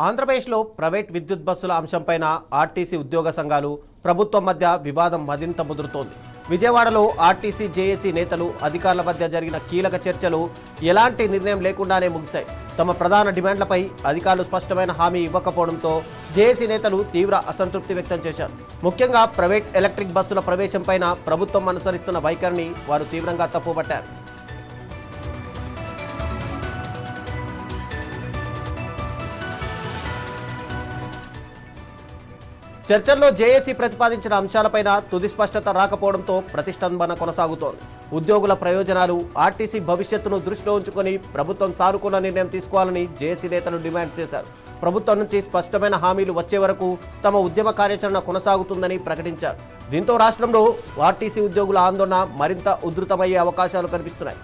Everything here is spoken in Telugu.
ఆంధ్రప్రదేశ్లో ప్రైవేట్ విద్యుత్ బస్సుల అంశంపైన ఆర్టీసీ ఉద్యోగ సంఘాలు ప్రభుత్వం మధ్య వివాదం మరింత ముదురుతోంది. విజయవాడలో ఆర్టీసీ జేఏసీ నేతలు అధికారుల మధ్య జరిగిన కీలక చర్చలు ఎలాంటి నిర్ణయం లేకుండానే ముగిశాయి. తమ ప్రధాన డిమాండ్లపై అధికారులు స్పష్టమైన హామీ ఇవ్వకపోవడంతో జేఏసీ నేతలు తీవ్ర అసంతృప్తి వ్యక్తం చేశారు. ముఖ్యంగా ప్రైవేట్ ఎలక్ట్రిక్ బస్సుల ప్రవేశంపైన ప్రభుత్వం అనుసరిస్తున్న వైఖరిని వారు తీవ్రంగా తప్పుపట్టారు. చర్చల్లో జేఏసీ ప్రతిపాదించిన అంశాలపైన తుది స్పష్టత రాకపోవడంతో ప్రతిష్టంభన కొనసాగుతోంది. ఉద్యోగుల ప్రయోజనాలు, ఆర్టీసీ భవిష్యత్తును దృష్టిలో ఉంచుకొని ప్రభుత్వం సానుకూల నిర్ణయం తీసుకోవాలని జేఏసీ నేతలు డిమాండ్ చేశారు. ప్రభుత్వం నుంచి స్పష్టమైన హామీలు వచ్చే వరకు తమ ఉద్యమ కార్యాచరణ కొనసాగుతుందని ప్రకటించారు. దీంతో రాష్ట్రంలో ఆర్టీసీ ఉద్యోగుల ఆందోళన మరింత ఉధృతమయ్యే అవకాశాలు కనిపిస్తున్నాయి.